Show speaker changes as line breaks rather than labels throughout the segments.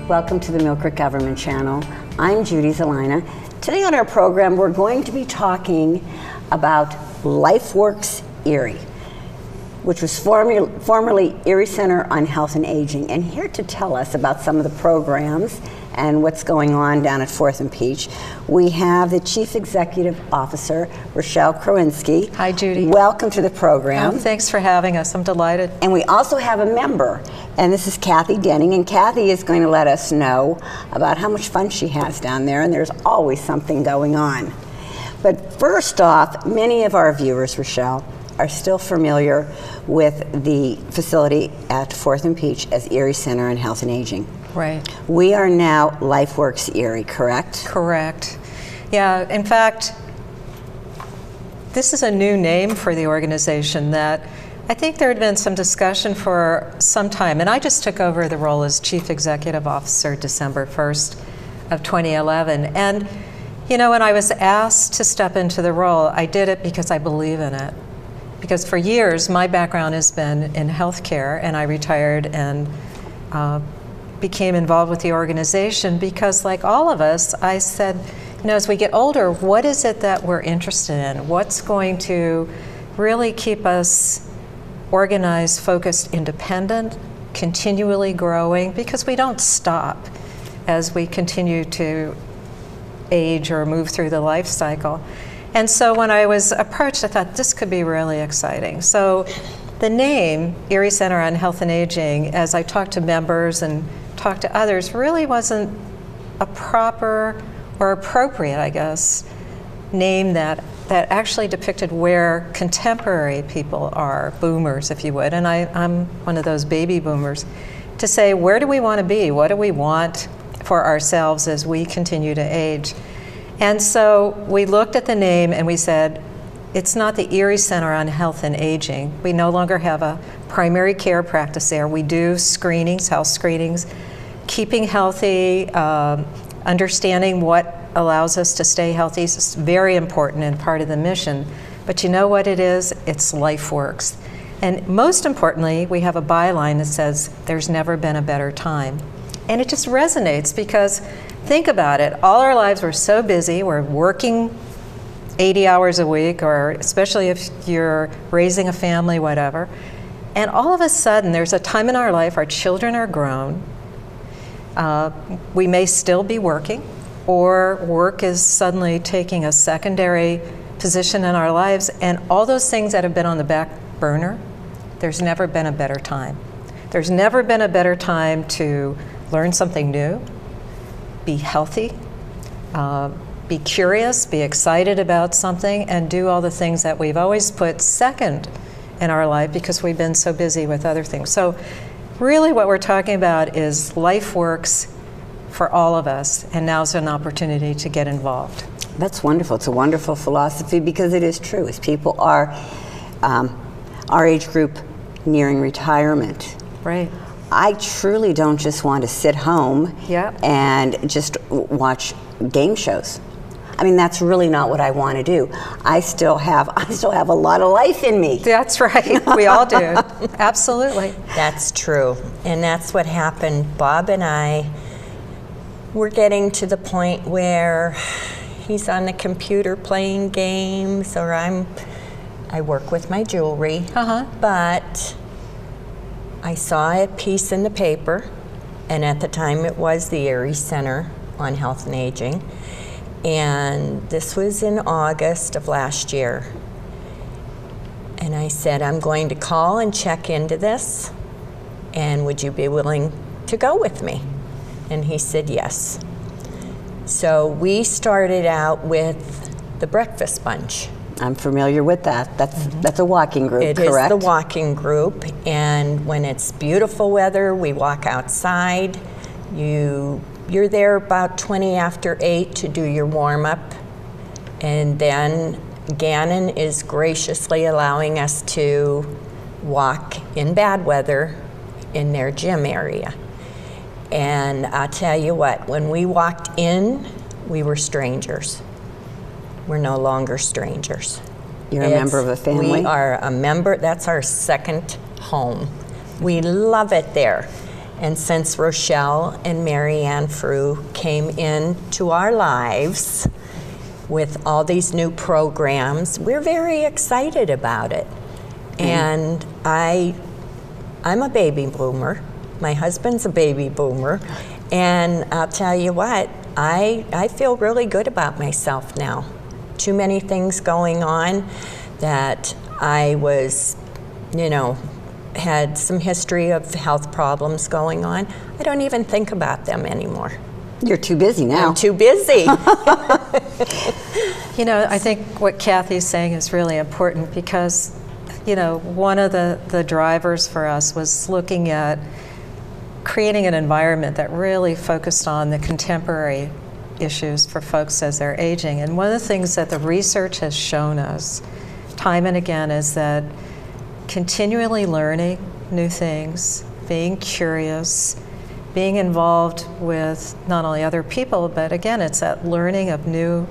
Welcome to the Millcreek Government Channel. I'm Judy Zelina. Today on our program, we're going to be talking about Lifeworks Erie, which was formerly Erie Center on Health and Aging. And here to tell us about some of the programs and what's going on down at 4th and Peach, we have the Chief Executive Officer, Rochelle Krawinski.
Hi, Judy.
Welcome to the program.
Oh, thanks for having us. I'm delighted.
And we also have a member, and this is Kathy Denning, and Kathy is going to let us know about how much fun she has down there, and there's always something going on. But first off, many of our viewers, Rochelle, are still familiar with the facility at 4th and Peach as Erie Center on Health and Aging.
Right.
We are now Lifeworks Erie, correct?
Correct. Yeah, in fact, this is a new name for the organization that I think there had been some discussion for some time, and I just took over the role as Chief Executive Officer December 1st of 2011. And, you know, when I was asked to step into the role, I did it because I believe in it. Because for years, my background has been in healthcare, and I retired and became involved with the organization because, like all of us, I said, you know, as we get older, what is it that we're interested in? What's going to really keep us organized, focused, independent, continually growing? Because we don't stop as we continue to age or move through the life cycle. And so when I was approached, I thought this could be really exciting. So the name, Erie Center on Health and Aging, as I talked to members and talked to others, really wasn't a proper or appropriate, I guess, name that actually depicted where contemporary people are, boomers, if you would, and I'm one of those baby boomers, to say, where do we want to be? What do we want for ourselves as we continue to age? And so we looked at the name and we said, it's not the Erie Center on Health and Aging. We no longer have a primary care practice there. We do screenings, health screenings, keeping healthy, understanding what allows us to stay healthy is very important and part of the mission. But you know what it is? It's Lifeworks. And most importantly, we have a byline that says, there's never been a better time. And it just resonates because think about it, all our lives we're so busy, we're working 80 hours a week, or especially if you're raising a family, whatever. And all of a sudden, there's a time in our life, our children are grown, we may still be working, or work is suddenly taking a secondary position in our lives, and all those things that have been on the back burner, there's never been a better time. There's never been a better time to learn something new, be healthy, be curious, be excited about something, and do all the things that we've always put second in our life because we've been so busy with other things. So really what we're talking about is Lifeworks for all of us, and now's an opportunity to get involved.
That's wonderful. It's a wonderful philosophy because it is true. As people are, our age group nearing retirement,
right?
I truly don't just want to sit home and just watch game shows. I mean, that's really not what I want to do. I still have a lot of life in me.
That's right. We all do. Absolutely.
That's true. And that's what happened. Bob and I were getting to the point where he's on the computer playing games, or I work with my jewelry. But I saw a piece in the paper, and at the time it was the Erie Center on Health and Aging. And this was in August of last year. And I said, I'm going to call and check into this, and would you be willing to go with me? And he said yes. So we started out with the breakfast bunch.
I'm familiar with that. That's a walking group, correct?
It is the walking group, and when it's beautiful weather, we walk outside. You're there about 20 after 8 to do your warm-up, and then Gannon is graciously allowing us to walk in bad weather in their gym area. And I'll tell you what, when we walked in, we were strangers. We're no longer strangers.
You're a member of a family?
We are a member. That's our second home. We love it there. And since Rochelle and Mary Ann Frew came into our lives with all these new programs, we're very excited about it. And I'm a baby boomer. My husband's a baby boomer. And I'll tell you what, I feel really good about myself now. Too many things going on that I was, had some history of health problems going on. I don't even think about them anymore.
You're too busy now.
I'm too busy.
I think what Kathy's saying is really important because, one of the drivers for us was looking at creating an environment that really focused on the contemporary issues for folks as they're aging. And one of the things that the research has shown us time and again is that continually learning new things, being curious, being involved with not only other people, but again, it's that learning of new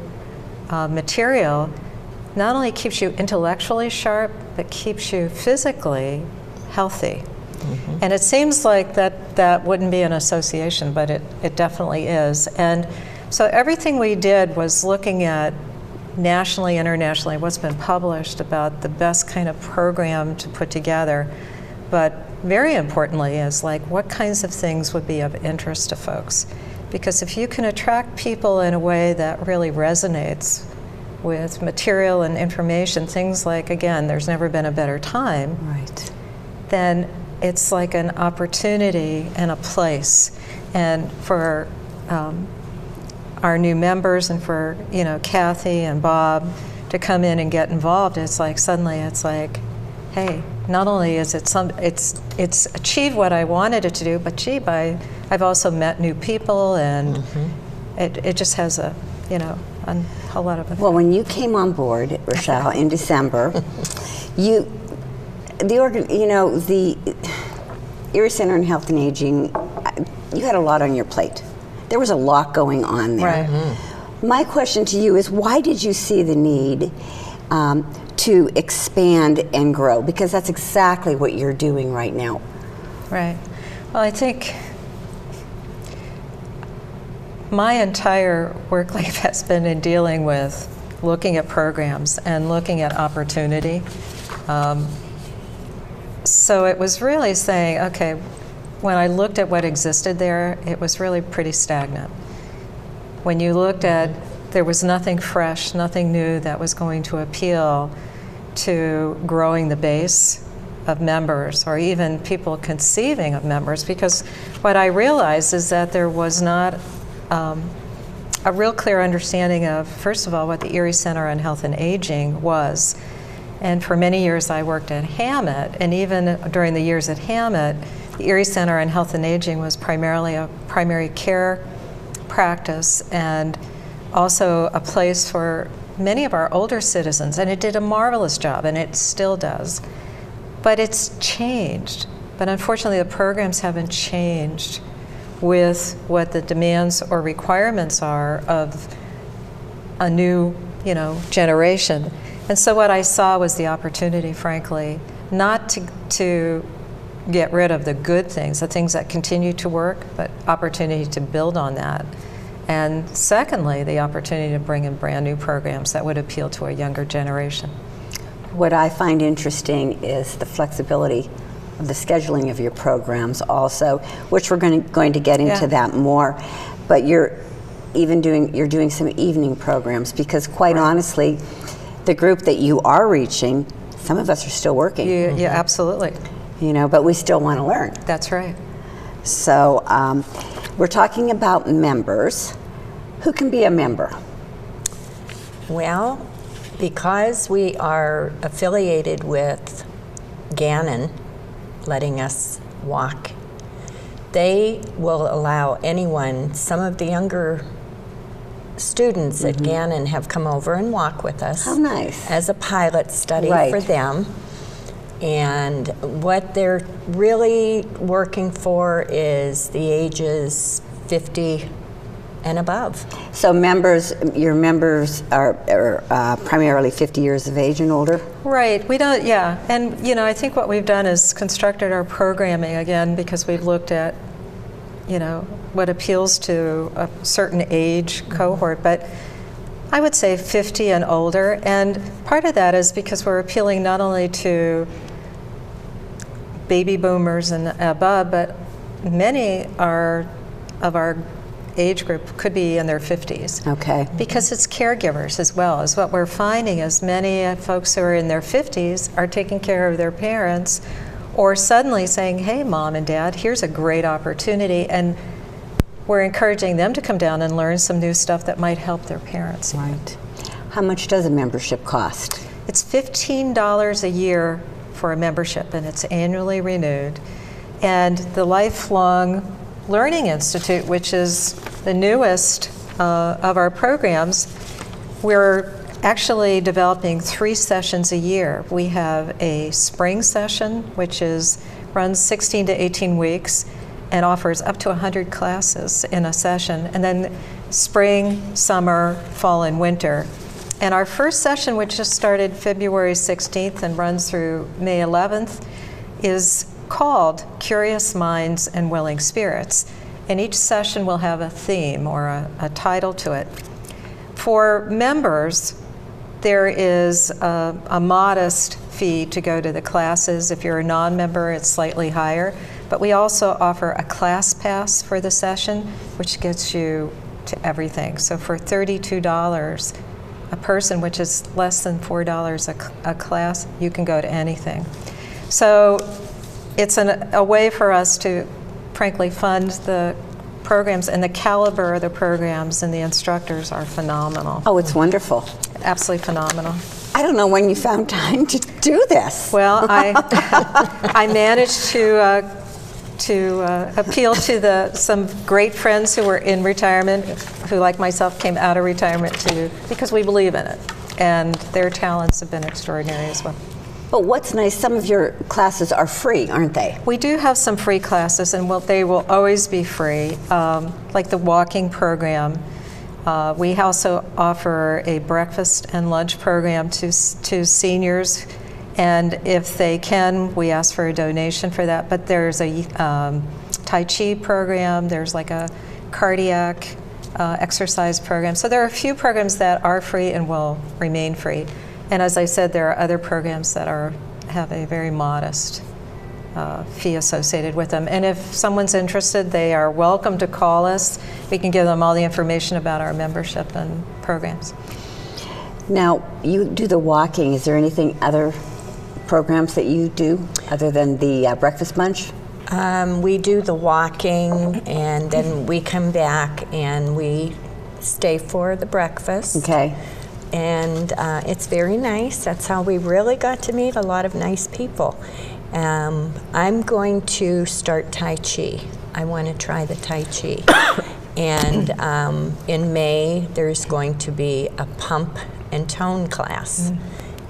material not only keeps you intellectually sharp, but keeps you physically healthy. Mm-hmm. And it seems like that wouldn't be an association, but it definitely is. And so everything we did was looking at nationally, internationally, what's been published about the best kind of program to put together. But very importantly is like what kinds of things would be of interest to folks. Because if you can attract people in a way that really resonates with material and information, things like, again, there's never been a better time,
right,
then it's like an opportunity and a place. And for our new members and for Kathy and Bob to come in and get involved, it's like suddenly it's like, hey, not only is it it's achieved what I wanted it to do, but gee, I've also met new people, and it just has a whole lot of effect.
Well, when you came on board, Rochelle, in December, the Erie Center on Health and Aging, you had a lot on your plate. There was a lot going on there.
Right.
Mm-hmm. My question to you is, why did you see the need to expand and grow? Because that's exactly what you're doing right now.
Right. Well, I think my entire work life has been in dealing with looking at programs and looking at opportunity. So it was really saying, okay, when I looked at what existed there, it was really pretty stagnant. When you looked at, there was nothing fresh, nothing new that was going to appeal to growing the base of members or even people conceiving of members, because what I realized is that there was not a real clear understanding of, first of all, what the Erie Center on Health and Aging was. And for many years I worked at Hammett, and even during the years at Hammett, the Erie Center on Health and Aging was primarily a primary care practice and also a place for many of our older citizens, and it did a marvelous job, and it still does. But it's changed. But unfortunately, the programs haven't changed with what the demands or requirements are of a new, generation. And so what I saw was the opportunity, frankly, not to get rid of the good things, the things that continue to work, but opportunity to build on that. And secondly, the opportunity to bring in brand new programs that would appeal to a younger generation.
What I find interesting is the flexibility of the scheduling of your programs also, which we're going to get into that more. But you're doing some evening programs, because quite honestly, the group that you are reaching, some of us are still working.
Yeah, absolutely.
But we still want to learn.
That's right.
So we're talking about members. Who can be a member?
Well, because we are affiliated with Gannon, letting us walk, they will allow anyone, some of the younger students at Gannon have come over and walk with us.
How nice.
As a pilot study
Right.
for them. And what they're really working for is the ages 50 and above.
So your members are primarily 50 years of age and older?
Right, we don't, and I think what we've done is constructed our programming again, because we've looked at what appeals to a certain age cohort, but I would say 50 and older. And part of that is because we're appealing not only to baby boomers and above, but many of our age group could be in their 50s.
Okay.
Because it's caregivers as well. Is what we're finding is many folks who are in their 50s are taking care of their parents, or suddenly saying, hey, Mom and Dad, here's a great opportunity. And we're encouraging them to come down and learn some new stuff that might help their parents.
Right. How much does a membership cost?
It's $15 a year for a membership, and it's annually renewed. And the Lifelong Learning Institute, which is the newest of our programs, we're actually developing 3 sessions a year. We have a spring session, which runs 16 to 18 weeks and offers up to 100 classes in a session. And then spring, summer, fall, and winter. And our first session, which just started February 16th and runs through May 11th, is called Curious Minds and Willing Spirits. And each session will have a theme or a title to it. For members, there is a modest fee to go to the classes. If you're a non-member, it's slightly higher. But we also offer a class pass for the session, which gets you to everything. So for $32 a person, which is less than $4 a class, you can go to anything. So it's a way for us to, frankly, fund the programs, and the caliber of the programs and the instructors are phenomenal.
Oh, it's wonderful.
Absolutely phenomenal.
I don't know when you found time to do this.
Well, I managed to appeal to some great friends who were in retirement, who, like myself, came out of retirement because we believe in it, and their talents have been extraordinary as well.
But what's nice, some of your classes are free, aren't they?
We do have some free classes, and they will always be free, like the walking program. We also offer a breakfast and lunch program to seniors, and if they can, we ask for a donation for that. But there's a Tai Chi program, there's like a cardiac exercise program. So there are a few programs that are free and will remain free. And as I said, there are other programs that have a very modest fee associated with them. And if someone's interested, they are welcome to call us. We can give them all the information about our membership and programs.
Now, you do the walking. Is there anything other programs that you do other than the breakfast bunch?
We do the walking, and then we come back and we stay for the breakfast.
Okay.
And it's very nice. That's how we really got to meet a lot of nice people. I'm going to start Tai Chi. I want to try the Tai Chi. And in May, there's going to be a pump and tone class.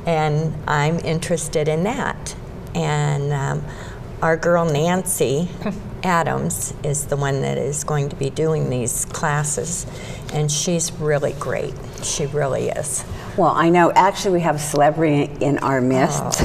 And I'm interested in that. And our girl Nancy Adams is the one that is going to be doing these classes. And she's really great. She really is.
Well, I know actually we have a celebrity in our midst.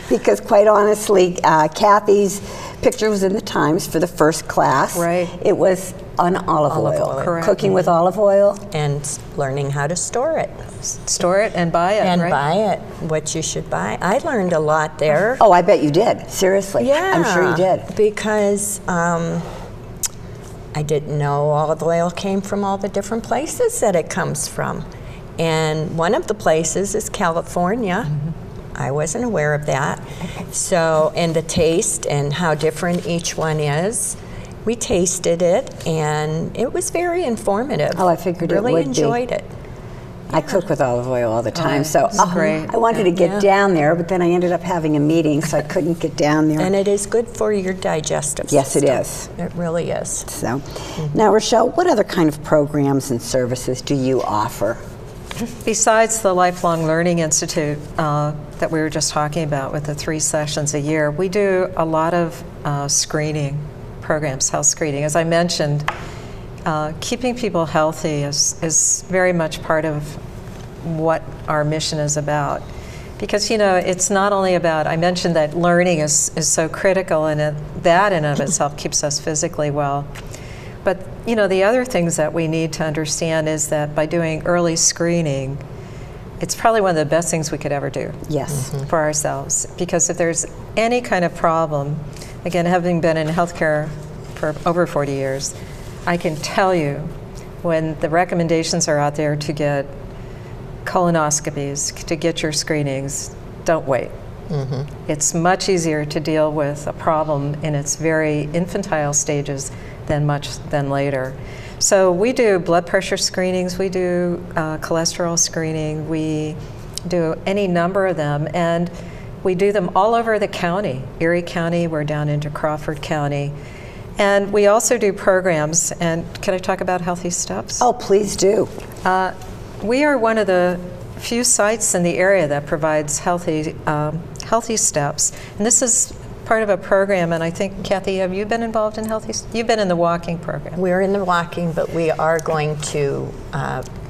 Because quite honestly, Kathy's picture was in the Times for the first class.
Right.
It was on olive oil.
Correct.
Cooking with olive oil.
And learning how to store it.
Store it and buy it,
And
right?
buy it, what you should buy. I learned a lot there.
Oh, I bet you did. Seriously.
Yeah.
I'm sure you did.
Because I didn't know olive oil came from all the different places that it comes from. And one of the places is California. I wasn't aware of that. So, and the taste and how different each one is. We tasted it, and it was very informative.
Oh, I figured it would be.
Really enjoyed it.
I cook with olive oil all the time,
Oh,
so
great.
I wanted to get
Yeah.
down there, but then I ended up having a meeting, so I couldn't get down there.
And it is good for your digestive
Yes, it
system.
is.
It really is.
So, now Rochelle, what other kind of programs and services do you offer?
Besides the Lifelong Learning Institute that we were just talking about with the 3 sessions a year, we do a lot of screening programs, health screening. As I mentioned, keeping people healthy is very much part of what our mission is about. Because, it's not only about, I mentioned that learning is so critical, and that in and of itself keeps us physically well. But, the other things that we need to understand is that by doing early screening, it's probably one of the best things we could ever do.
Yes.
For ourselves. Because if there's any kind of problem, again, having been in healthcare for over 40 years, I can tell you when the recommendations are out there to get colonoscopies, to get your screenings, don't wait. It's much easier to deal with a problem in its very infantile stages than later. So we do blood pressure screenings, we do cholesterol screening, we do any number of them, and we do them all over the county. Erie County, we're down into Crawford County. And we also do programs, and can I talk about Healthy Steps?
Oh, please do.
We are one of the few sites in the area that provides healthy steps, and this is part of a program. And I think, Kathy, have you been involved in You've been in the walking program.
We're in the walking, but we are going to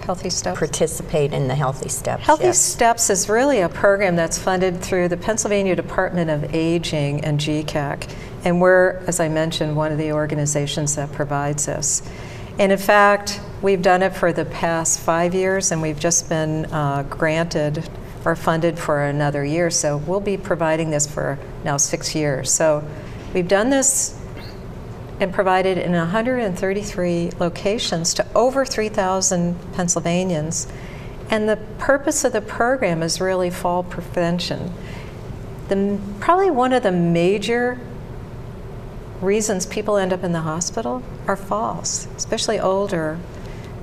Healthy Steps.
participate in the Healthy Steps.
Healthy
yes.
Steps is really a program that's funded through the Pennsylvania Department of Aging and GCAC, and we're, as I mentioned, one of the organizations that provides this. And in fact, we've done it for the past 5 years, and we've just been granted or funded for another year. So we'll be providing this for now 6 years. So we've done this and provided in 133 locations to over 3,000 Pennsylvanians. And the purpose of the program is really fall prevention. Probably one of the major reasons people end up in the hospital are falls, especially older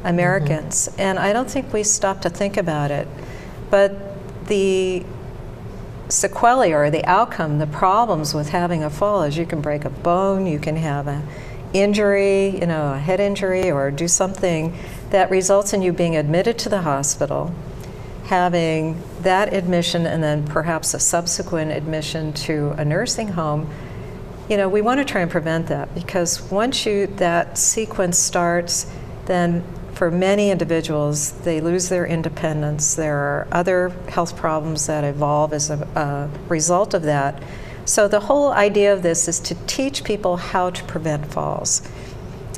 Americans. And I don't think we stop to think about it. But the sequelae, or the outcome, the problems with having a fall is you can break a bone, you can have an injury, a head injury, or do something that results in you being admitted to the hospital, having that admission, and then perhaps a subsequent admission to a nursing home. We want to try and prevent that, because once that sequence starts, then for many individuals, they lose their independence. There are other health problems that evolve as a result of that. So the whole idea of this is to teach people how to prevent falls.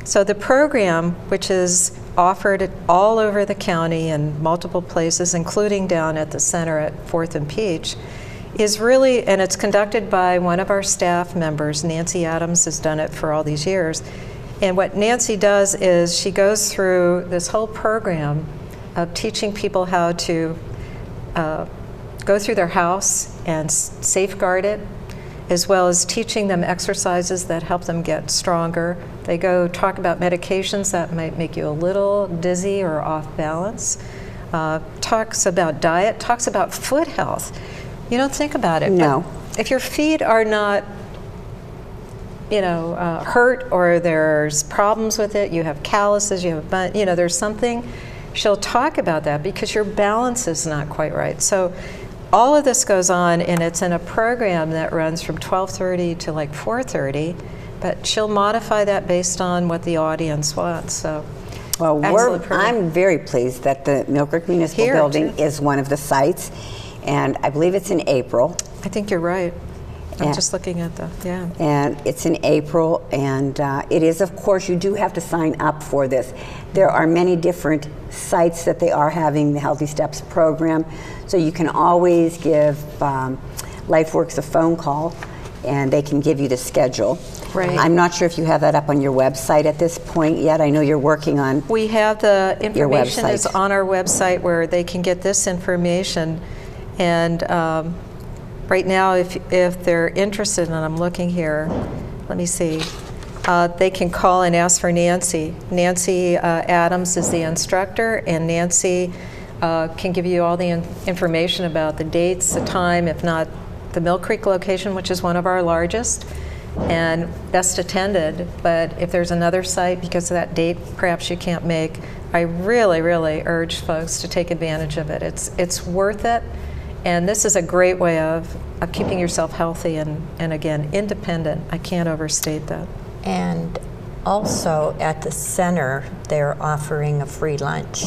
So the program, which is offered all over the county in multiple places, including down at the center at 4th and Peach, is really, and it's conducted by one of our staff members. Nancy Adams has done it for all these years. And what Nancy does is she goes through this whole program of teaching people how to go through their house and safeguard it, as well as teaching them exercises that help them get stronger. They go talk about medications that might make you a little dizzy or off balance. Talks about diet, talks about foot health. You don't think about it.
No.
But if your feet are not, hurt, or there's problems with it, you have calluses, you have, there's something, she'll talk about that because your balance is not quite right. So all of this goes on, and it's in a program that runs from 12:30 to like 4:30, but she'll modify that based on what the audience wants. So.
Well, I'm very pleased that the Millcreek Municipal Building is one of the sites, and I believe it's in April.
I think you're right. I'm just looking at
And it's in April, and it is, of course, you do have to sign up for this. There are many different sites that they are having the Healthy Steps program, so you can always give Lifeworks a phone call, and they can give you the schedule.
Right.
I'm not sure if you have that up on your website at this point yet. I know you're working on.
We have the information
website.
is on our website where they can get this information, and right now, if they're interested, and I'm looking here, let me see, they can call and ask for Nancy. Nancy Adams is the instructor, and Nancy can give you all the information about the dates, the time, if not the Millcreek location, which is one of our largest and best attended. But if there's another site, because of that date perhaps you can't make, I really, really urge folks to take advantage of it. It's worth it. And this is a great way of keeping yourself healthy and again, independent. I can't overstate that.
And also at the center, they're offering a free lunch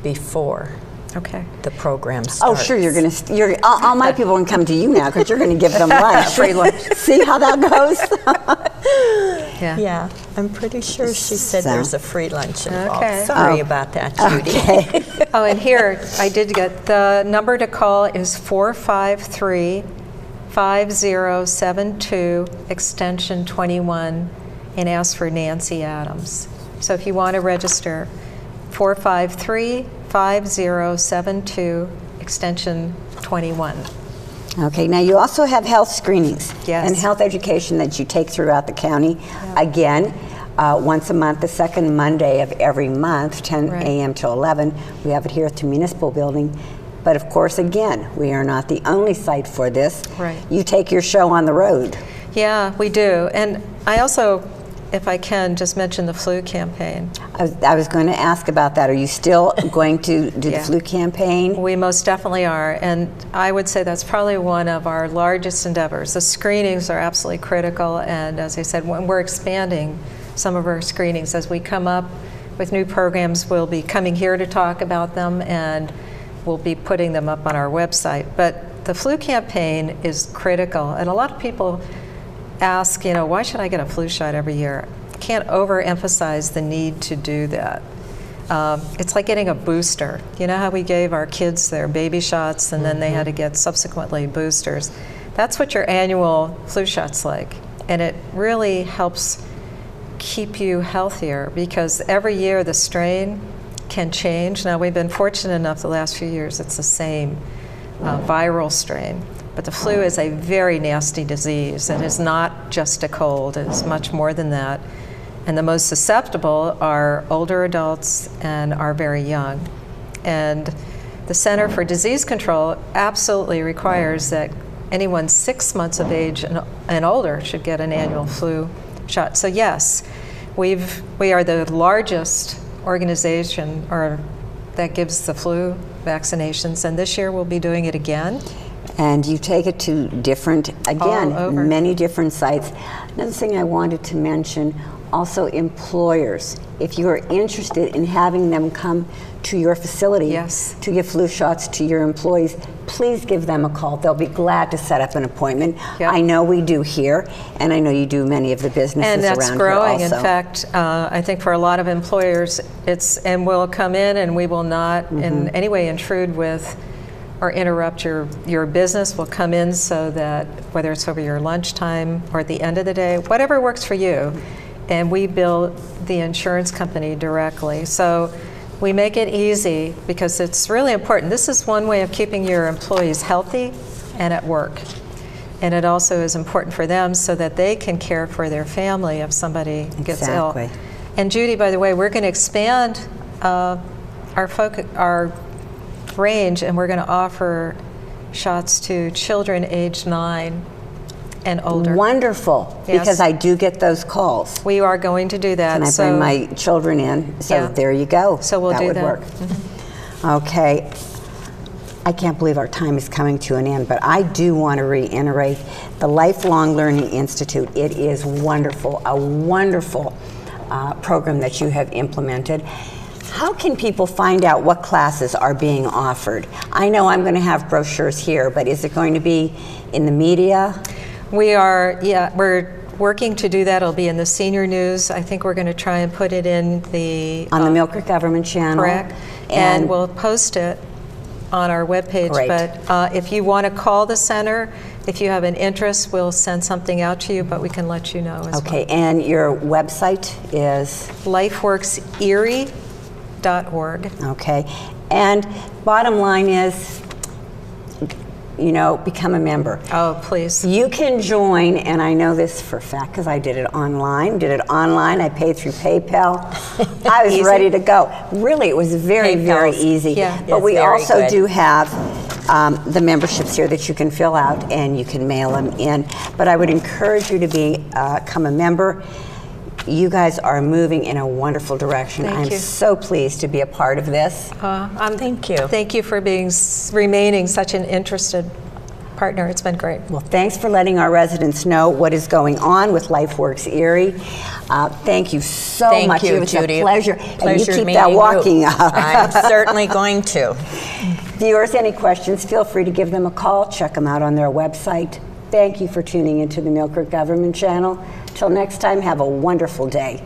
before
Okay.
the program
Oh,
starts.
sure, all my people can come to you now because you're going to give them lunch.
Free lunch.
See how that goes?
Yeah, I'm pretty sure she said
So-
there's a free lunch involved.
Okay.
Sorry
Oh.
about that, Judy.
Okay.
Oh, and here, I did get, the number to call is 453-5072, extension 21, and ask for Nancy Adams. So if you want to register, 453-5072, extension 21.
Okay, now you also have health screenings
Yes.
and health education that you take throughout the county. Again, once a month, the second Monday of every month, 10
Right.
a.m. till 11. We have it here at the Municipal Building. But of course, again, we are not the only site for this.
Right.
You take your show on the road.
Yeah, we do. And I also, if I can, just mention the flu campaign.
I was going to ask about that. Are you still going to do
Yeah.
the flu campaign?
We most definitely are, and I would say that's probably one of our largest endeavors. The screenings are absolutely critical, and as I said, when we're expanding some of our screenings, as we come up with new programs, we'll be coming here to talk about them, and we'll be putting them up on our website. But the flu campaign is critical, and a lot of people ask, why should I get a flu shot every year? Can't overemphasize the need to do that. It's like getting a booster. You know how we gave our kids their baby shots and then they had to get subsequently boosters? That's what your annual flu shot's like. And it really helps keep you healthier because every year the strain can change. Now we've been fortunate enough the last few years it's the same viral strain. But the flu is a very nasty disease. It is not just a cold. It is much more than that. And the most susceptible are older adults and are very young. And the Center for Disease Control absolutely requires that anyone 6 months of age and older should get an annual flu shot. So yes, we are the largest organization that gives the flu vaccinations, and this year we'll be doing it again.
And you take it to different, again,
All over.
many different sites. Another thing I wanted to mention, also employers. If you are interested in having them come to your facility
Yes.
to give flu shots to your employees, please give them a call. They'll be glad to set up an appointment.
Yep.
I know we do here, and I know you do many of the businesses
And that's
around
growing.
here
In
also.
fact, I think for a lot of employers, and we'll come in and we will not in any way intrude with or interrupt your business. We'll come in so that whether it's over your lunchtime or at the end of the day, whatever works for you, and we bill the insurance company directly. So we make it easy because it's really important. This is one way of keeping your employees healthy and at work. And it also is important for them so that they can care for their family if somebody gets ill.
Exactly.
And Judy, by the way, we're going to expand our range, and we're going to offer shots to children aged 9 and older.
Wonderful,
Yes.
because I do get those calls.
We are going to do that.
And I bring my children in, so
Yeah.
there you go.
So we'll do
would
that.
work. Okay. I can't believe our time is coming to an end, but I do want to reiterate the Lifelong Learning Institute. It is wonderful, a wonderful program that you have implemented. How can people find out what classes are being offered? I know I'm going to have brochures here, but is it going to be in the media?
We're working to do that. It'll be in the senior news. I think we're going to try and put it in
On the Millcreek Government Channel?
correct, and we'll post it on our webpage.
Great.
But if you want to call the center, if you have an interest, we'll send something out to you, but we can let you know as
Okay, and your website is?
well. Lifeworkserie.org.
Okay, and bottom line is, become a member.
Oh, please.
You can join, and I know this for a fact because I did it online. I paid through PayPal. I was
Easy?
ready to go. Really, it was very, very
PayPal's-
easy.
Yeah.
But
It's
we
very
also
good.
do have the memberships here that you can fill out and you can mail them in. But I would encourage you to become a member. You guys are moving in a wonderful direction.
Thank
I'm
you.
so pleased to be a part of this.
Thank you.
Thank you for remaining such an interested partner. It's been great.
Well, thanks for letting our residents know what is going on with Lifeworks Erie. Thank you so much.
Thank you,
It was
Judy.
a pleasure. And you keep
meeting
that
you.
walking up.
I'm certainly going to.
Viewers, any questions, feel free to give them a call. Check them out on their website. Thank you for tuning into the Millcreek Government Channel. Till next time, have a wonderful day.